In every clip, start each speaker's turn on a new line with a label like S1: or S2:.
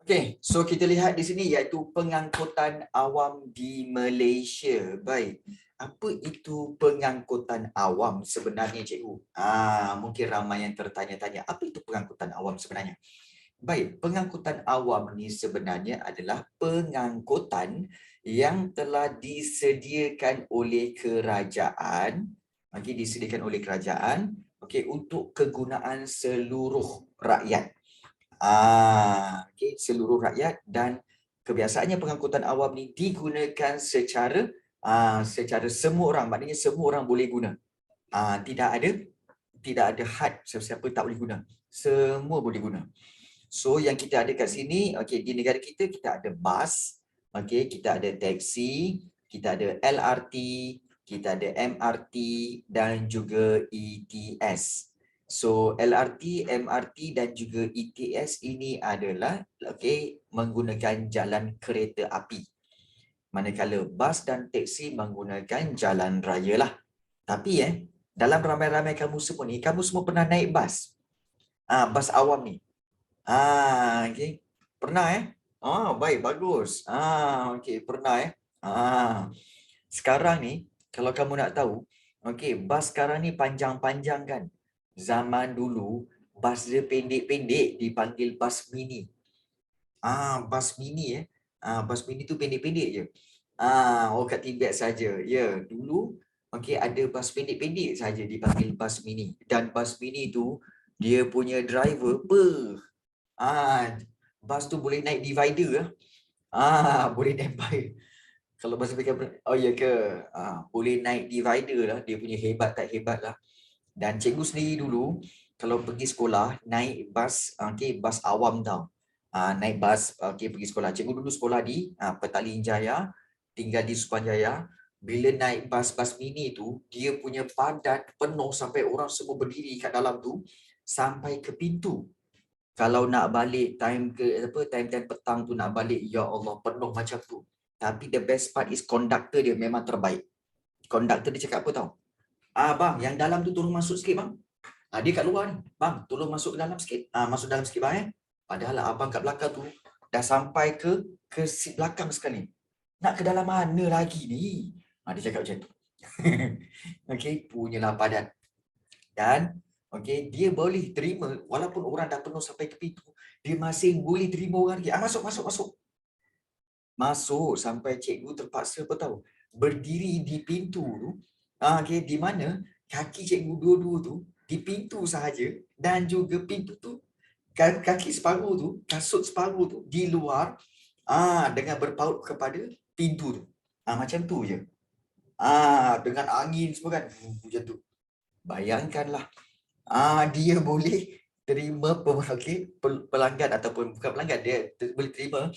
S1: Okey, so kita lihat di sini iaitu pengangkutan awam di Malaysia. Baik, apa itu pengangkutan awam sebenarnya, cikgu? Mungkin ramai yang tertanya-tanya, apa itu pengangkutan awam sebenarnya? Baik, pengangkutan awam ni sebenarnya adalah pengangkutan yang telah disediakan oleh kerajaan, disediakan oleh kerajaan, untuk kegunaan seluruh rakyat. Seluruh rakyat, dan kebiasaannya pengangkutan awam ni digunakan secara semua orang, maknanya semua orang boleh guna. Tidak ada had siapa-siapa tak boleh guna. Semua boleh guna. So yang kita ada kat sini, di negara kita ada bas, kita ada taksi, kita ada LRT, kita ada MRT dan juga ETS. So LRT, MRT dan juga ETS ini adalah menggunakan jalan kereta api. Manakala bas dan teksi menggunakan jalan raya lah. Tapi dalam ramai-ramai kamu semua ni, kamu semua pernah naik bas? Bas awam ni. Pernah baik, bagus. Pernah Sekarang ni, kalau kamu nak tahu, bas sekarang ni panjang-panjang kan. Zaman dulu, bas dia pendek-pendek dipanggil bas mini. Bas mini bas mini tu pendek-pendek je. Kat Tibet saja. Ya, dulu ada bas pendek-pendek saja dipanggil bas mini. Dan bas mini tu dia punya driver bas tu boleh naik divider boleh naik. Kalau bas ya ke? Boleh naik divider lah. Dia punya hebat tak hebat lah. Dan cikgu sendiri dulu kalau pergi sekolah naik bas bas awam tau. Naik bas pergi sekolah. Cikgu dulu sekolah di Petaling Jaya, tinggal di Sukanjaya. Bila naik bas-bas mini tu, dia punya padat penuh sampai orang semua berdiri kat dalam tu sampai ke pintu. Kalau nak balik time petang tu nak balik, ya Allah, penuh macam tu. Tapi the best part is conductor dia memang terbaik. Conductor dia cakap apa tau? Bang, yang dalam tu tolong masuk sikit bang. Dia kat luar ni. Bang, tolong masuk ke dalam sikit. Masuk dalam sikit bang Padahal abang kat belakang tu dah sampai ke seat belakang sekali. Nak ke dalam mana lagi ni? Dia cakap macam tu. Punyalah padat. Dan dia boleh terima walaupun orang dah penuh sampai ke pintu, dia masih boleh terima orang lagi. Masuk sampai cikgu terpaksa apa tahu? Berdiri di pintu tu. Di mana kaki cikgu dua-dua tu di pintu sahaja, dan juga pintu tu kaki separuh tu, kasut separuh tu di luar dengan berpaut kepada pintu tu. Macam tu je. Dengan angin semua kan. Macam tu. Bayangkanlah. Dia boleh terima pelanggan, ataupun bukan pelanggan, dia boleh terima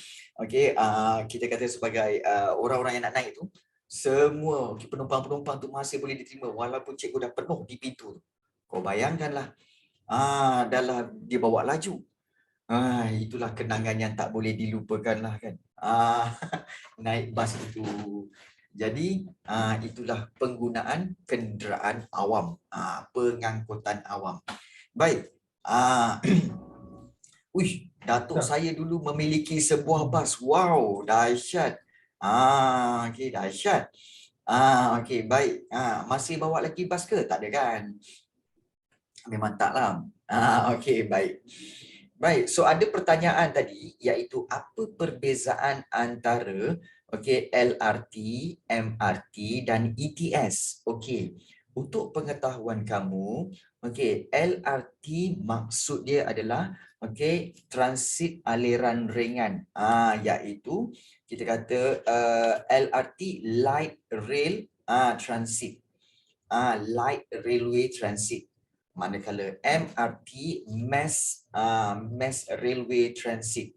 S1: kita kata sebagai orang-orang yang nak naik tu, semua penumpang-penumpang tu masih boleh diterima walaupun cikgu dah penuh di pintu tu. Kau bayangkanlah. Dah dia bawa laju. Itulah kenangan yang tak boleh dilupakan lah kan. Naik bas itu. Jadi itulah penggunaan kenderaan awam, pengangkutan awam. Baik. Datuk saya dulu memiliki sebuah bas. Wow, dahsyat. Dahsyat. Baik. Masih bawa lagi bas ke? Tak ada kan? Memang tak lah. Baik. Baik, so ada pertanyaan tadi, iaitu apa perbezaan antara LRT, MRT dan ETS? Untuk pengetahuan kamu, LRT maksud dia adalah transit aliran ringan. Iaitu kita kata LRT, light rail transit. Light railway transit. Manakala MRT, mass railway transit.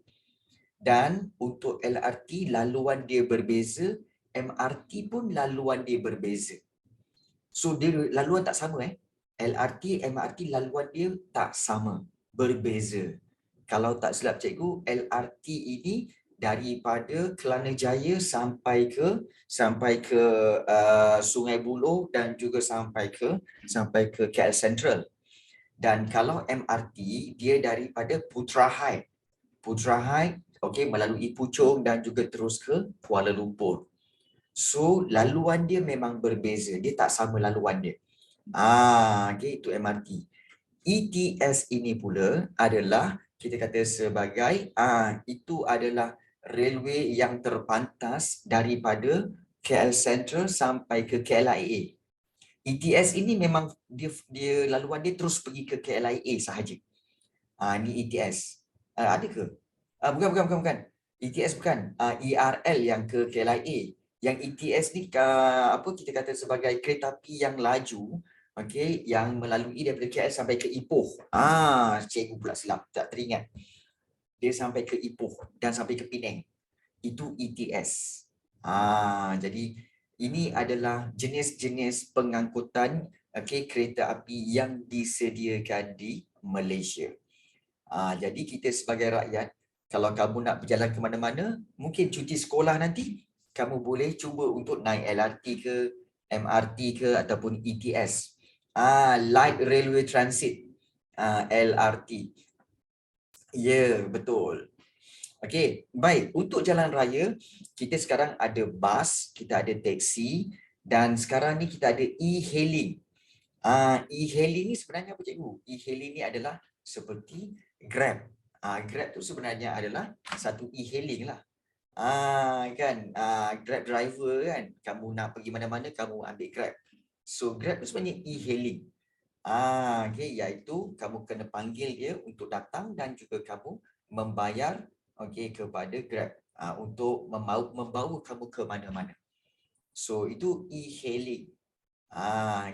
S1: Dan untuk LRT laluan dia berbeza, MRT pun laluan dia berbeza. So dia laluan tak sama LRT, MRT laluan dia tak sama, berbeza. Kalau tak silap cikgu, LRT ini daripada Kelana Jaya sampai ke Sungai Buloh dan juga sampai ke KL Central. Dan kalau MRT dia daripada Putrahai okey, melalui Puchong dan juga terus ke Kuala Lumpur. So laluan dia memang berbeza, dia tak sama laluan dia. Okey, itu MRT. ETS ini pula adalah kita kata sebagai itu adalah railway yang terpantas daripada KL Central sampai ke KLIA. ETS ini memang dia laluan dia terus pergi ke KLIA sahaja. Ni ETS. Ada ke? Bukan. ETS bukan. ERL yang ke KLIA. Yang ETS ni apa kita kata sebagai kereta api yang laju, okey, yang melalui daripada KL sampai ke Ipoh. Cikgu pula silap, tak teringat. Dia sampai ke Ipoh dan sampai ke Penang. Itu ETS. Jadi ini adalah jenis-jenis pengangkutan, okey, kereta api yang disediakan di Malaysia. Jadi kita sebagai rakyat, kalau kamu nak berjalan ke mana-mana, mungkin cuti sekolah nanti, kamu boleh cuba untuk naik LRT ke, MRT ke ataupun ETS. Light Railway Transit, LRT. Ya, betul. Okey, baik. Untuk jalan raya, kita sekarang ada bas, kita ada teksi dan sekarang ni kita ada e-hailing. E-hailing ni sebenarnya apa cikgu? E-hailing ni adalah seperti Grab. Grab tu sebenarnya adalah satu e-hailing lah. Kan, Grab driver kan, kamu nak pergi mana-mana kamu ambil Grab. So Grab tu sebenarnya e-hailing. Okay, iaitu kamu kena panggil dia untuk datang dan juga kamu membayar kepada Grab untuk membawa kamu ke mana-mana. So itu e-hailing.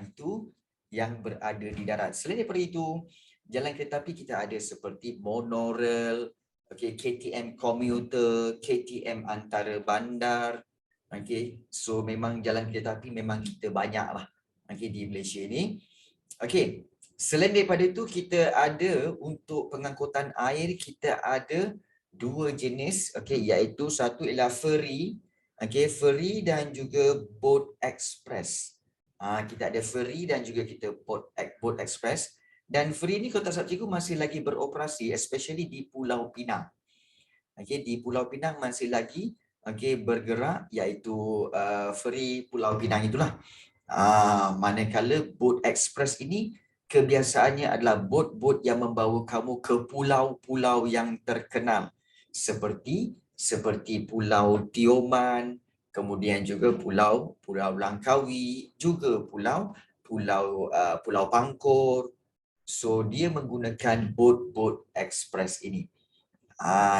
S1: Itu yang berada di darat. Selain daripada itu, jalan kereta api kita ada seperti monorail, KTM komuter, KTM antara bandar. So memang jalan kereta api memang kita banyaklah di Malaysia ni. Selain daripada itu kita ada untuk pengangkutan air, kita ada dua jenis, iaitu satu ialah ferry, ferry dan juga boat express. Kita ada ferry dan juga kita boat express. Dan ferry ni kalau tak salah cikgu masih lagi beroperasi, especially di Pulau Pinang. Di Pulau Pinang masih lagi bergerak, iaitu ferry Pulau Pinang itulah. Manakala boat express ini kebiasaannya adalah bot-bot yang membawa kamu ke pulau-pulau yang terkenal seperti Pulau Tioman, kemudian juga Pulau Langkawi, juga Pulau Pangkor. So dia menggunakan bot-bot express ini.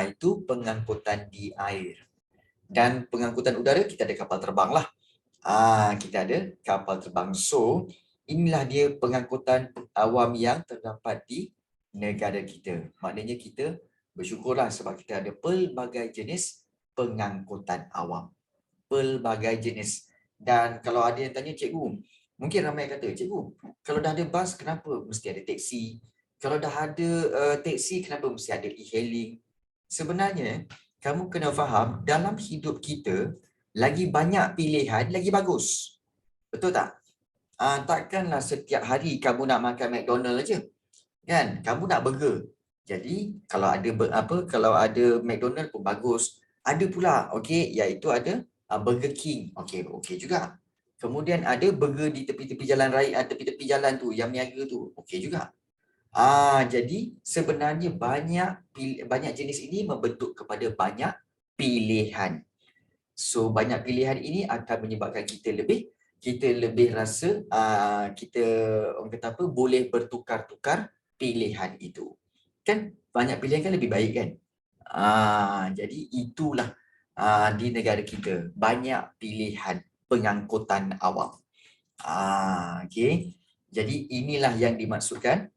S1: Itu pengangkutan di air. Dan pengangkutan udara kita ada kapal terbang lah. Kita ada kapal terbang. So inilah dia pengangkutan awam yang terdapat di negara kita. Maknanya kita bersyukurlah sebab kita ada pelbagai jenis pengangkutan awam. Pelbagai jenis. Dan kalau ada yang tanya cikgu, mungkin ramai kata, cikgu, kalau dah ada bas kenapa mesti ada teksi? Kalau dah ada teksi kenapa mesti ada e-hailing? Sebenarnya kamu kena faham dalam hidup kita lagi banyak pilihan lagi bagus. Betul tak? Takkanlah setiap hari kamu nak makan McDonald aja. Kan? Kamu nak burger. Jadi kalau ada McDonald pun bagus. Ada pula iaitu ada Burger King. Okey juga. Kemudian ada burger di tepi-tepi jalan raya, tepi-tepi jalan tu yang niaga tu. Okey juga. Jadi sebenarnya banyak jenis ini membentuk kepada banyak pilihan. So banyak pilihan ini akan menyebabkan kita lebih rasa kita orang kata apa boleh bertukar-tukar pilihan itu. Kan banyak pilihan kan lebih baik kan? Jadi itulah di negara kita banyak pilihan pengangkutan awam. Jadi inilah yang dimaksudkan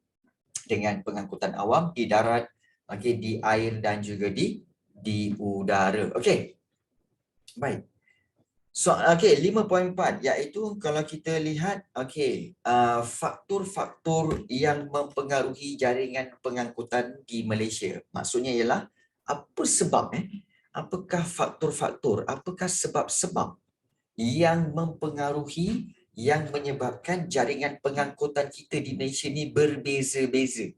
S1: dengan pengangkutan awam di darat, di air dan juga di udara. Baik. So 5.4 iaitu kalau kita lihat faktor-faktor yang mempengaruhi jaringan pengangkutan di Malaysia. Maksudnya ialah apa sebab apakah faktor-faktor, apakah sebab-sebab yang mempengaruhi yang menyebabkan jaringan pengangkutan kita di Malaysia ni berbeza-beza.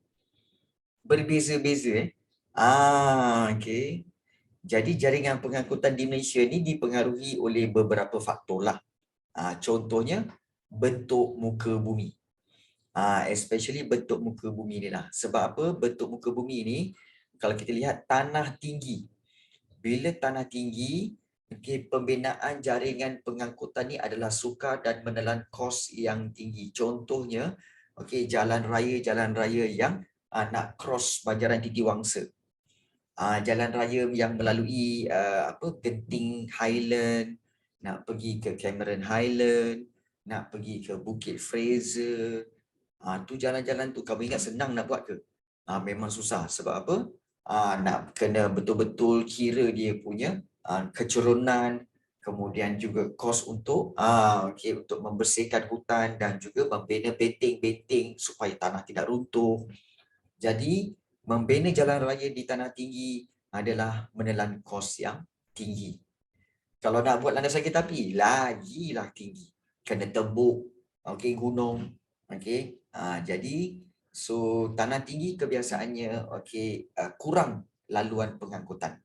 S1: Berbeza-beza Jadi jaringan pengangkutan di Malaysia ni dipengaruhi oleh beberapa faktor lah. Contohnya bentuk muka bumi. Especially bentuk muka bumi ni lah. Sebab apa? Bentuk muka bumi ni, kalau kita lihat tanah tinggi. Bila tanah tinggi, okay, pembinaan jaringan pengangkutan ni adalah sukar dan menelan kos yang tinggi. Contohnya, okay, jalan raya yang nak cross Banjaran Titiwangsa. Jalan raya yang melalui Genting Highland, nak pergi ke Cameron Highland, nak pergi ke Bukit Fraser. Tu jalan-jalan tu kamu ingat senang nak buat ke? Memang susah. Sebab apa? Nak kena betul-betul kira dia punya kecerunan, kemudian juga kos untuk untuk membersihkan hutan dan juga membina benteng-benteng supaya tanah tidak runtuh. Jadi membina jalan raya di tanah tinggi adalah menelan kos yang tinggi. Kalau nak buat landasan kereta api, lagilah tinggi. Kena tembuk, gunung. Jadi, tanah tinggi kebiasaannya kurang laluan pengangkutan.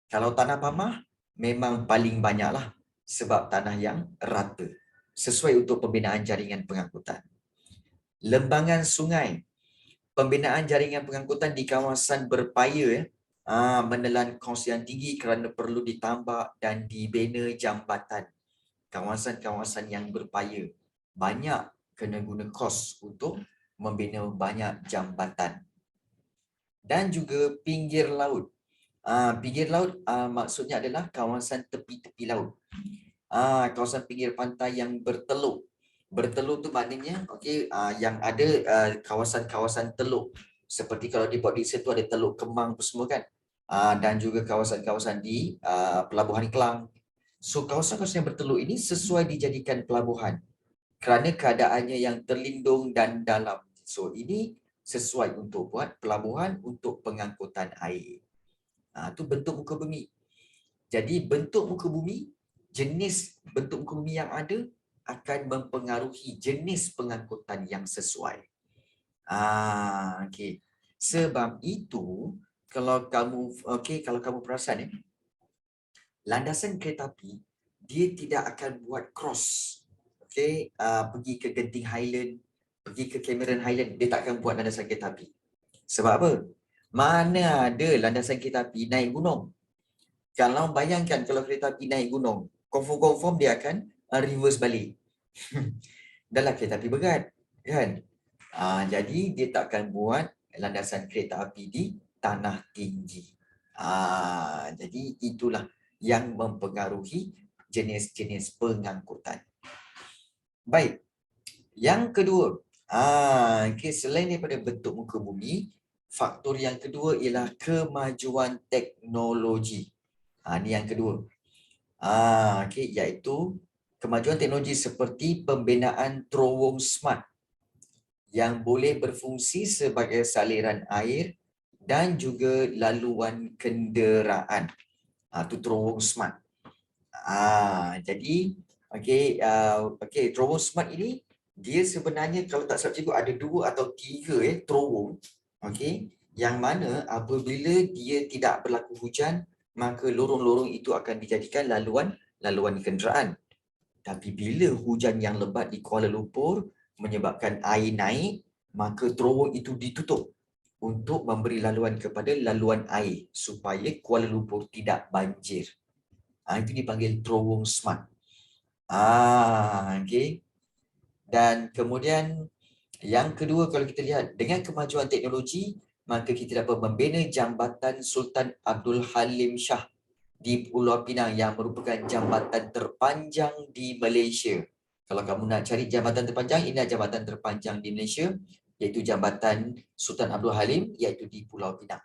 S1: Kalau tanah pamah, memang paling banyaklah sebab tanah yang rata. Sesuai untuk pembinaan jaringan pengangkutan. Lembangan sungai. Pembinaan jaringan pengangkutan di kawasan berpaya menelan kos yang tinggi kerana perlu ditambah dan dibina jambatan. Kawasan-kawasan yang berpaya banyak kena guna kos untuk membina banyak jambatan. Dan juga pinggir laut. Pinggir laut maksudnya adalah kawasan tepi-tepi laut. Kawasan pinggir pantai yang berteluk. Berteluk tu maknanya yang ada kawasan-kawasan teluk. Seperti kalau di Port Dickson tu ada Teluk Kemang tu semua kan. Dan juga kawasan-kawasan di Pelabuhan Kelang. So kawasan-kawasan yang berteluk ini sesuai dijadikan pelabuhan kerana keadaannya yang terlindung dan dalam. So ini sesuai untuk buat pelabuhan untuk pengangkutan air. Itu bentuk muka bumi. Jadi bentuk muka bumi, jenis bentuk muka bumi yang ada akan mempengaruhi jenis pengangkutan yang sesuai. Sebab itu kalau kamu perasan landasan kereta api dia tidak akan buat cross. Pergi ke Genting Highland, pergi ke Cameron Highland, dia tak akan buat landasan kereta api. Sebab apa? Mana ada landasan kereta api naik gunung. Kalau bayangkan kalau kereta api naik gunung, confirm dia akan reverse balik. Dalam kereta api berat, kan? Jadi dia tak akan buat landasan kereta api di tanah tinggi. Jadi itulah yang mempengaruhi jenis-jenis pengangkutan. Baik. Yang kedua, selain daripada bentuk muka bumi, faktor yang kedua ialah kemajuan teknologi. Ini yang kedua. Iaitu kemajuan teknologi seperti pembinaan terowong smart yang boleh berfungsi sebagai saliran air dan juga laluan kenderaan. Itu terowong smart. Jadi terowong smart ini dia sebenarnya kalau tak salah cikgu ada 2 atau 3 terowong. Yang mana apabila dia tidak berlaku hujan, maka lorong-lorong itu akan dijadikan laluan kenderaan. Tapi bila hujan yang lebat di Kuala Lumpur menyebabkan air naik, maka terowong itu ditutup untuk memberi laluan kepada laluan air supaya Kuala Lumpur tidak banjir. Itu dipanggil terowong smart. Dan kemudian yang kedua kalau kita lihat dengan kemajuan teknologi, maka kita dapat membina jambatan Sultan Abdul Halim Shah di Pulau Pinang yang merupakan jambatan terpanjang di Malaysia. Kalau kamu nak cari jambatan terpanjang, ini adalah jambatan terpanjang di Malaysia, iaitu jambatan Sultan Abdul Halim, iaitu di Pulau Pinang.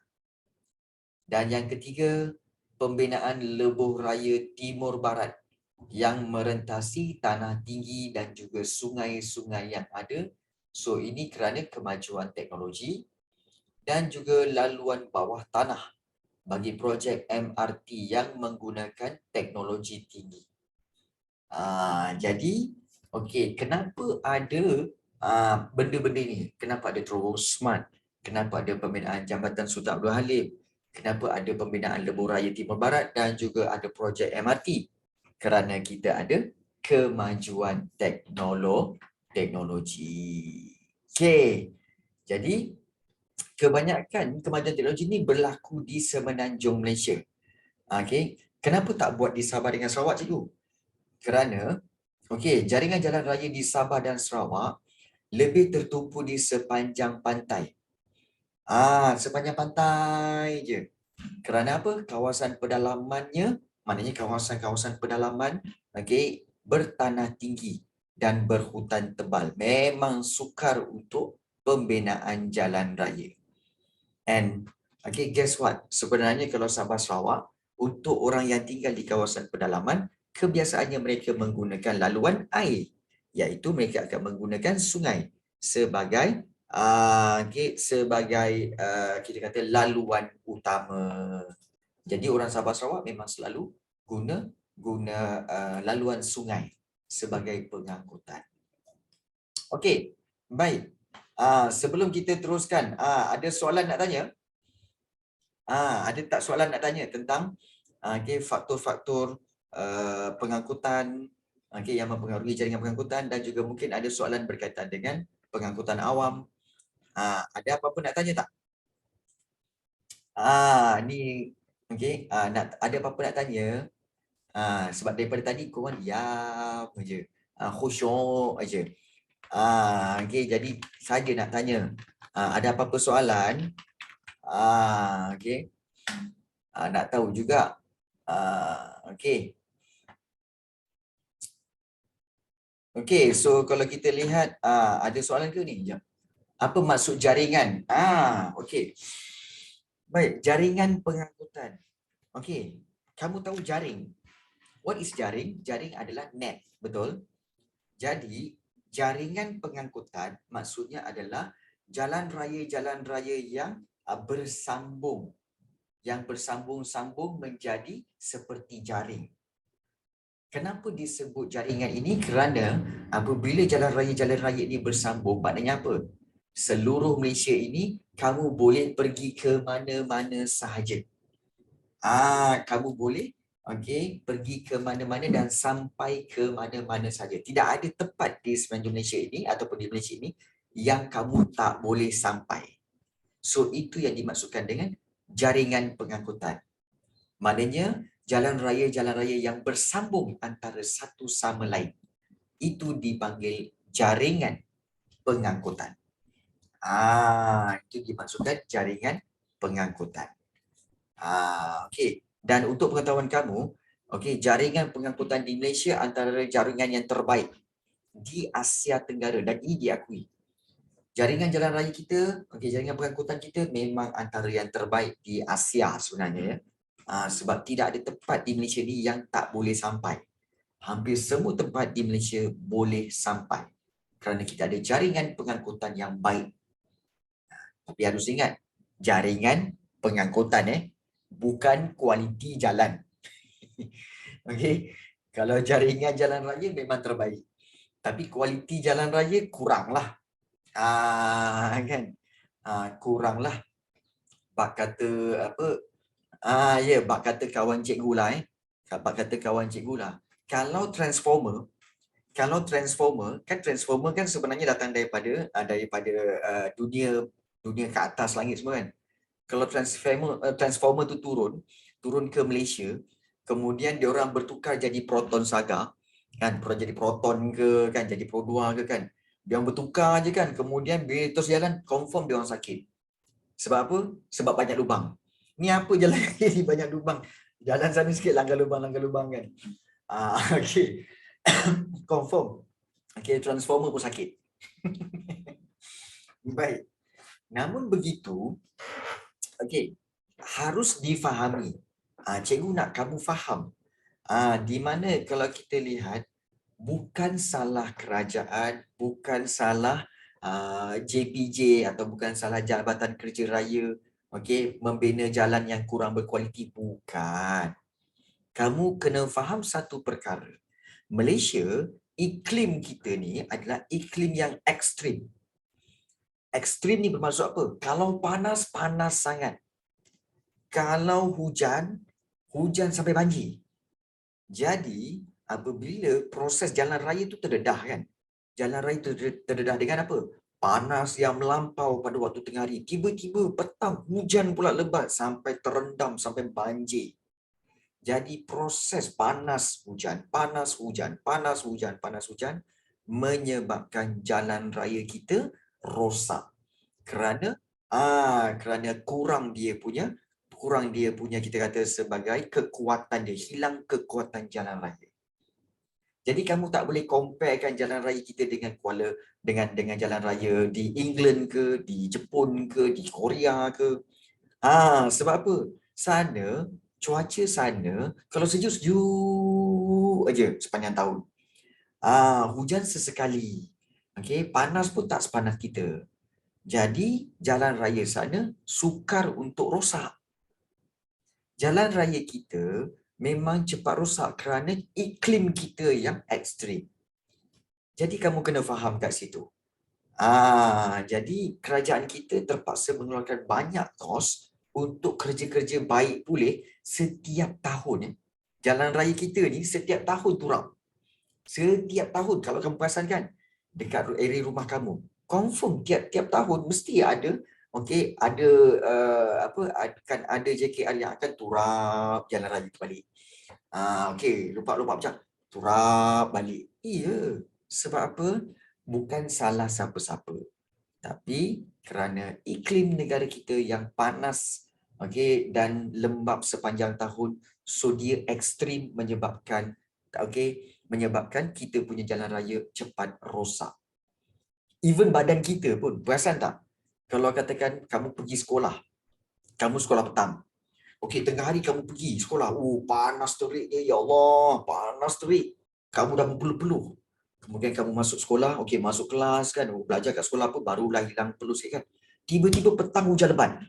S1: Dan yang ketiga, pembinaan lebuh raya Timur Barat yang merentasi tanah tinggi dan juga sungai-sungai yang ada. So ini kerana kemajuan teknologi dan juga laluan bawah tanah bagi projek MRT yang menggunakan teknologi tinggi. Jadi, kenapa ada benda-benda ni? Kenapa ada terowong smart? Kenapa ada pembinaan jambatan Sultan Abdul Halim? Kenapa ada pembinaan Lebuh Raya Timur Barat dan juga ada projek MRT? Kerana kita ada kemajuan teknologi. Okey. Jadi kebanyakan kemajuan teknologi ini berlaku di semenanjung Malaysia. Okey. Kenapa tak buat di Sabah dengan Sarawak, cikgu? Kerana jaringan jalan raya di Sabah dan Sarawak lebih tertumpu di sepanjang pantai. Sepanjang pantai je. Kerana apa? Kawasan pedalamannya, maknanya kawasan-kawasan pedalaman bertanah tinggi dan berhutan tebal. Memang sukar untuk pembinaan jalan raya. And guess what? Sebenarnya kalau Sabah Sarawak, untuk orang yang tinggal di kawasan pedalaman, kebiasaannya mereka menggunakan laluan air, iaitu mereka akan menggunakan sungai sebagai kita kata laluan utama. Jadi orang Sabah Sarawak memang selalu guna laluan sungai sebagai pengangkutan. Okey, baik. Sebelum kita teruskan, ada soalan nak tanya? Ada tak soalan nak tanya tentang faktor-faktor pengangkutan yang mempengaruhi jaringan pengangkutan, dan juga mungkin ada soalan berkaitan dengan pengangkutan awam. Ada apa-apa nak tanya tak? Ni ada apa-apa nak tanya? Sebab daripada tadi korang diam aje. Khusyuk aje. Jadi saya nak tanya. Ada apa-apa soalan? Nak tahu juga. So kalau kita lihat, ada soalan ke ni? Jom. Apa maksud jaringan? Baik, jaringan pengangkutan. Kamu tahu jaring? What is jaring? Jaring adalah net, betul? Jadi, jaringan pengangkutan maksudnya adalah jalan raya yang bersambung. Yang bersambung-sambung menjadi seperti jaring. Kenapa disebut jaringan ini? Kerana apabila jalan raya ini bersambung, maknanya apa? Seluruh Malaysia ini kamu boleh pergi ke mana-mana sahaja. Kamu boleh pergi ke mana-mana dan sampai ke mana-mana saja. Tidak ada tempat di semenanjung Malaysia ini ataupun di Malaysia ini yang kamu tak boleh sampai. So itu yang dimaksudkan dengan jaringan pengangkutan. Maknanya jalan raya yang bersambung antara satu sama lain. Itu dipanggil jaringan pengangkutan. Itu dimaksudkan jaringan pengangkutan. Dan untuk pengetahuan kamu, jaringan pengangkutan di Malaysia antara jaringan yang terbaik di Asia Tenggara, dan ini diakui. Jaringan jalan raya kita, jaringan pengangkutan kita memang antara yang terbaik di Asia sebenarnya ya. Sebab tidak ada tempat di Malaysia ni yang tak boleh sampai. Hampir semua tempat di Malaysia boleh sampai. Kerana kita ada jaringan pengangkutan yang baik. Tapi harus ingat, jaringan pengangkutan bukan kualiti jalan. Kalau jaringan jalan raya memang terbaik. Tapi kualiti jalan raya kuranglah. Kuranglah. Bak kata apa? Bak kata kawan cikgu lah. Bak kata kawan cikgu lah. Kalau transformer kan sebenarnya datang daripada dunia ke atas langit semua kan. Kalau transformer tu turun ke Malaysia, kemudian dia orang bertukar jadi proton saga kan, jadi proton ke kan, jadi pro 2 ke kan. Dia orang bertukar je kan, kemudian bila terus jalan confirm dia orang sakit. Sebab apa? Sebab banyak lubang. Ni apa jalan ni banyak lubang. Jalan sana sikit langgar lubang kan. Confirm. Transformer pun sakit. Baik. Namun begitu, harus difahami. Cikgu nak kamu faham. Di mana kalau kita lihat, bukan salah kerajaan, bukan salah JPJ atau bukan salah Jabatan Kerja Raya membina jalan yang kurang berkualiti. Bukan. Kamu kena faham satu perkara. Malaysia, iklim kita ni adalah iklim yang ekstrim. Ekstrim ni bermaksud apa? Kalau panas, panas sangat. kalau hujan sampai banjir. Jadi apabila proses jalan raya tu terdedah kan. Jalan raya tu terdedah dengan apa? Panas yang melampau pada waktu tengah hari. Tiba-tiba petang hujan pula lebat sampai terendam sampai banjir. Jadi proses panas hujan, panas hujan, panas hujan, panas hujan menyebabkan jalan raya kita rosak. Kerana kurang dia punya kita kata sebagai kekuatan dia, hilang kekuatan jalan raya. Jadi kamu tak boleh comparekan jalan raya kita dengan jalan raya di England ke, di Jepun ke, di Korea ke. Sebab apa? Cuaca sana kalau sejuk-sejuk aja sepanjang tahun. Hujan sesekali. Okey, panas pun tak sepanas kita. Jadi jalan raya sana sukar untuk rosak. Jalan raya kita memang cepat rosak kerana iklim kita yang ekstrim. Jadi kamu kena faham kat situ. Jadi kerajaan kita terpaksa mengeluarkan banyak kos untuk kerja-kerja baik pulih setiap tahun. Jalan raya kita ni setiap tahun turap. Setiap tahun kalau kamu perasan kan, dekat area rumah kamu, confirm tiap-tiap tahun mesti ada akan ada JKR yang akan turap jalan raya tu balik. Lupa macam turap balik. Iya, sebab apa? Bukan salah siapa-siapa. Tapi kerana iklim negara kita yang panas dan lembap sepanjang tahun, so dia ekstrim menyebabkan kita punya jalan raya cepat rosak. Even badan kita pun, perasan tak? Kalau katakan kamu pergi sekolah, kamu sekolah petang. Tengah hari kamu pergi sekolah. Panas terik dia, ya Allah, panas terik. Kamu dah berpeluh-peluh. Kemudian kamu masuk sekolah, masuk kelas kan, belajar kat sekolah pun barulah hilang peluh sikit kan. Tiba-tiba petang hujan lebat.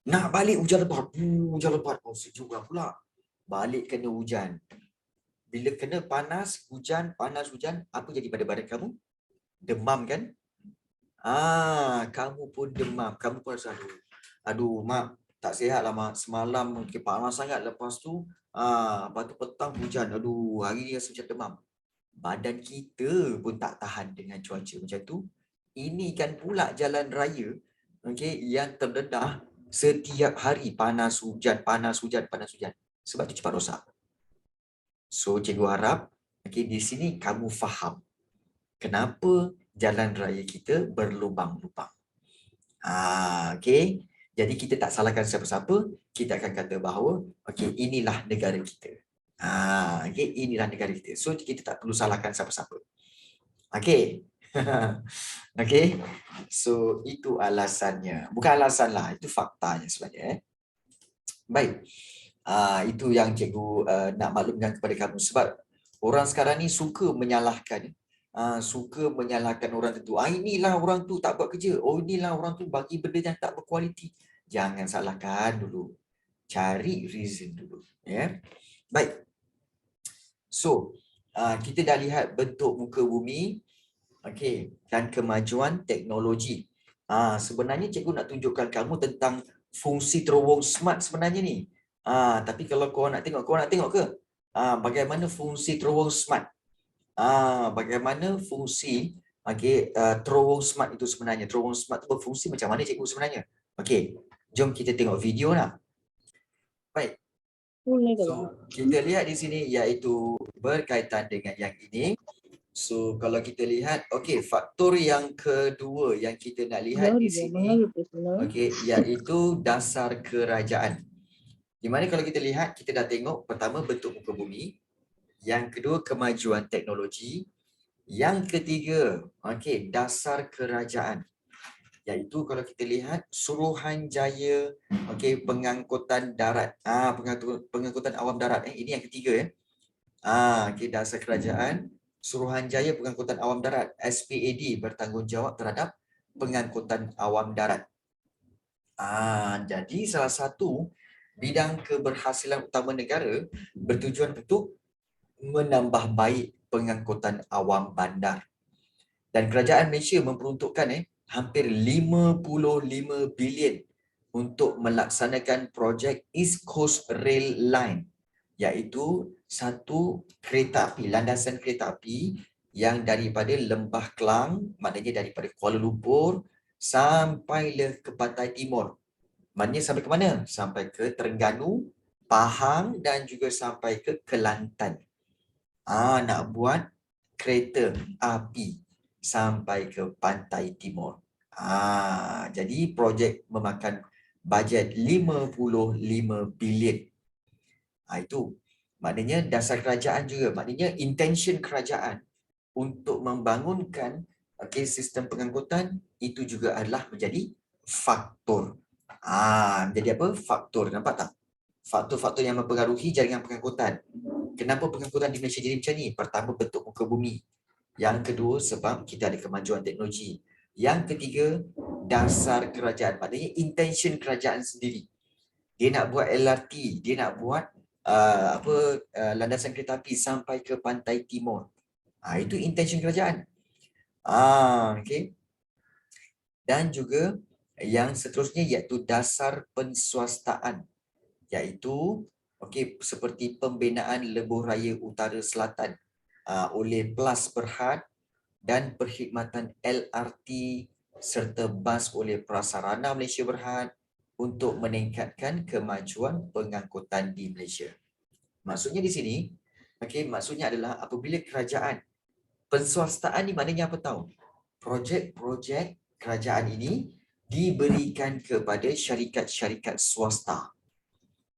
S1: Nak balik hujan lebat. Hujan lebat. Sejuk pula. Balik kena hujan. Bila kena panas hujan, apa jadi pada badan kamu? Demam kan? Kamu pun demam. Kamu pun rasa, aduh mak, tak sihat lah mak. Semalam panas sangat. Lepas tu, lepas tu petang hujan. Aduh, hari ni rasa macam demam. Badan kita pun tak tahan dengan cuaca macam tu. Ini kan pula jalan raya yang terdedah setiap hari panas hujan. Sebab tu cepat rosak. So cikgu harap di sini kamu faham kenapa jalan raya kita berlubang-lubang. Jadi kita tak salahkan siapa-siapa, kita akan kata bahawa inilah negara kita. Inilah negara kita. So kita tak perlu salahkan siapa-siapa. So itu alasannya. Bukan alasan lah, itu faktanya sebenarnya. Baik. Itu yang cikgu nak maklumkan kepada kamu. Sebab orang sekarang ni suka menyalahkan. Orang tentu. Inilah orang tu tak buat kerja. Inilah orang tu bagi benda yang tak berkualiti. Jangan salahkan dulu. Cari reason dulu. Baik. So, kita dah lihat bentuk muka bumi. Dan kemajuan teknologi. Sebenarnya cikgu nak tunjukkan kamu tentang fungsi terowong smart sebenarnya ni. Tapi kalau kau nak tengok ke? Bagaimana fungsi terowong smart? Bagaimana fungsi terowong smart itu sebenarnya? Terowong smart itu berfungsi macam mana cikgu sebenarnya? Jom kita tengok video lah. Baik. So, kita lihat di sini iaitu berkaitan dengan yang ini. So, kalau kita lihat, faktor yang kedua yang kita nak lihat di sini, iaitu dasar kerajaan. Di mana kalau kita lihat, kita dah tengok pertama bentuk muka bumi, yang kedua kemajuan teknologi, yang ketiga, dasar kerajaan. Iaitu kalau kita lihat Suruhanjaya, pengangkutan darat, pengangkutan awam darat. Ini yang ketiga dasar kerajaan. Suruhanjaya Pengangkutan Awam Darat, SPAD, bertanggungjawab terhadap pengangkutan awam darat. Jadi salah satu bidang keberhasilan utama negara bertujuan untuk menambah baik pengangkutan awam bandar. Dan kerajaan Malaysia memperuntukkan hampir 55 bilion untuk melaksanakan projek East Coast Rail Line, iaitu satu kereta api, landasan kereta api yang daripada Lembah Kelang, maknanya daripada Kuala Lumpur sampailah ke pantai timur. Maknanya sampai ke mana? Sampai ke Terengganu, Pahang dan juga sampai ke Kelantan. Nak buat kereta api sampai ke pantai timur. Jadi projek memakan bajet 55 bilion. Itu maknanya dasar kerajaan juga, maknanya intention kerajaan untuk membangunkan sistem pengangkutan itu juga adalah menjadi faktor. Menjadi apa? Faktor. Nampak tak? Faktor-faktor yang mempengaruhi jaringan pengangkutan. Kenapa pengangkutan di Malaysia jadi macam ni? Pertama, bentuk muka bumi. Yang kedua, sebab kita ada kemajuan teknologi. Yang ketiga, dasar kerajaan. Maknanya intention kerajaan sendiri. Dia nak buat LRT, dia nak buat landasan kereta api sampai ke pantai timur. Itu intention kerajaan. Okay. Dan juga yang seterusnya iaitu dasar penswastaan, iaitu seperti pembinaan lebuh raya utara selatan oleh Plus Berhad dan perkhidmatan LRT serta bas oleh Prasarana Malaysia Berhad untuk meningkatkan kemajuan pengangkutan di Malaysia. Maksudnya di sini, maksudnya adalah apabila kerajaan, penswastaan ni maknanya apa tahu? Projek-projek kerajaan ini diberikan kepada syarikat-syarikat swasta.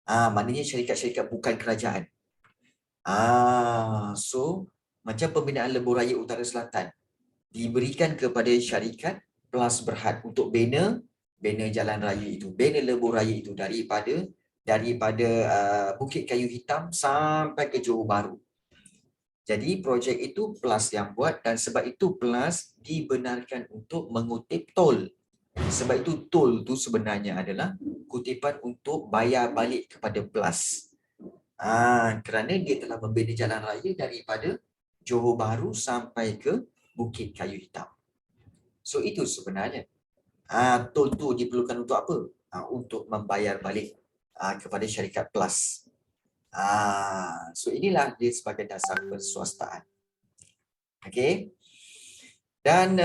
S1: Maknanya syarikat-syarikat bukan kerajaan. So macam pembinaan lebuh raya utara selatan diberikan kepada syarikat Plus Berhad untuk bina jalan raya itu, bina lebuh raya itu daripada Bukit Kayu Hitam sampai ke Johor Bahru. Jadi projek itu Plus yang buat dan sebab itu Plus dibenarkan untuk mengutip tol. Sebab itu tol tu sebenarnya adalah kutipan untuk bayar balik kepada Plus. Kerana dia telah membina jalan raya daripada Johor Bahru sampai ke Bukit Kayu Hitam. So itu sebenarnya. Tol tu diperlukan untuk apa? Untuk membayar balik kepada syarikat Plus. So inilah dia sebagai dasar penswastaan. Okey. Dan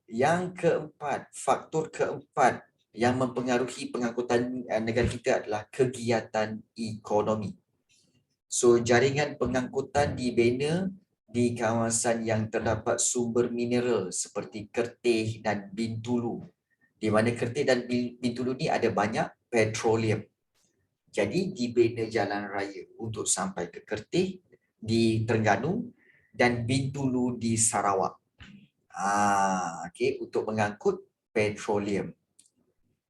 S1: yang keempat, faktor keempat yang mempengaruhi pengangkutan negara kita adalah kegiatan ekonomi. So jaringan pengangkutan dibina di kawasan yang terdapat sumber mineral seperti Kertih dan Bintulu. Di mana Kertih dan Bintulu ni ada banyak petroleum. Jadi dibina jalan raya untuk sampai ke Kertih di Terengganu dan Bintulu di Sarawak. Untuk mengangkut petroleum.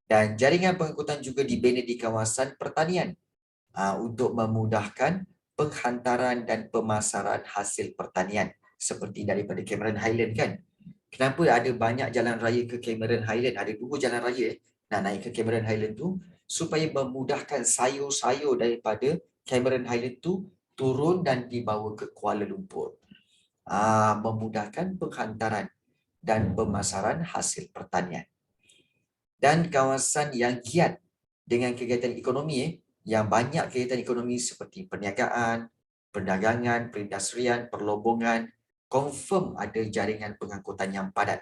S1: Dan jaringan pengangkutan juga dibina di kawasan pertanian untuk memudahkan penghantaran dan pemasaran hasil pertanian seperti daripada Cameron Highland kan. Kenapa ada banyak jalan raya ke Cameron Highland? Ada 2 jalan raya nak naik ke Cameron Highland tu supaya memudahkan sayur-sayur daripada Cameron Highland tu turun dan dibawa ke Kuala Lumpur. Memudahkan penghantaran dan pemasaran hasil pertanian. Dan kawasan yang giat dengan kegiatan ekonomi yang banyak kegiatan ekonomi seperti perniagaan, perdagangan, perindustrian, perlobongan, confirm ada jaringan pengangkutan yang padat.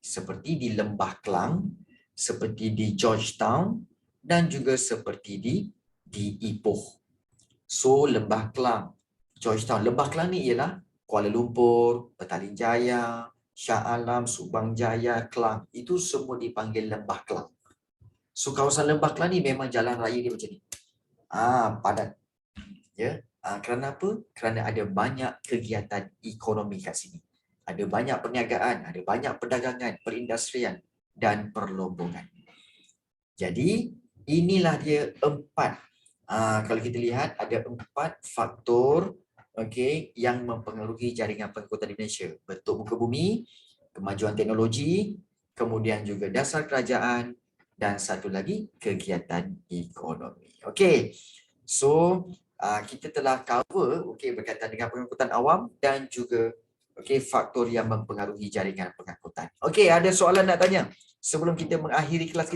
S1: Seperti di Lembah Kelang, seperti di Georgetown dan juga seperti di Ipoh. So Lembah Kelang, Georgetown. Lembah Kelang ni ialah Kuala Lumpur, Petaling Jaya, Shah Alam, Subang Jaya, Kelang. Itu semua dipanggil Lembah Kelang. So kawasan Lembah Kelang ni memang jalan raya dia macam ni. Padat. Ya. Kerana apa? Kerana ada banyak kegiatan ekonomi kat sini. Ada banyak perniagaan, ada banyak perdagangan, perindustrian dan perlombongan. Jadi inilah dia 4. Kalau kita lihat ada 4 faktor yang mempengaruhi jaringan pengangkutan di Malaysia. Bentuk muka bumi, kemajuan teknologi, kemudian juga dasar kerajaan dan satu lagi kegiatan ekonomi. Okey. So kita telah cover berkaitan dengan pengangkutan awam dan juga faktor yang mempengaruhi jaringan pengangkutan. Okey, ada soalan nak tanya sebelum kita mengakhiri kelas kita?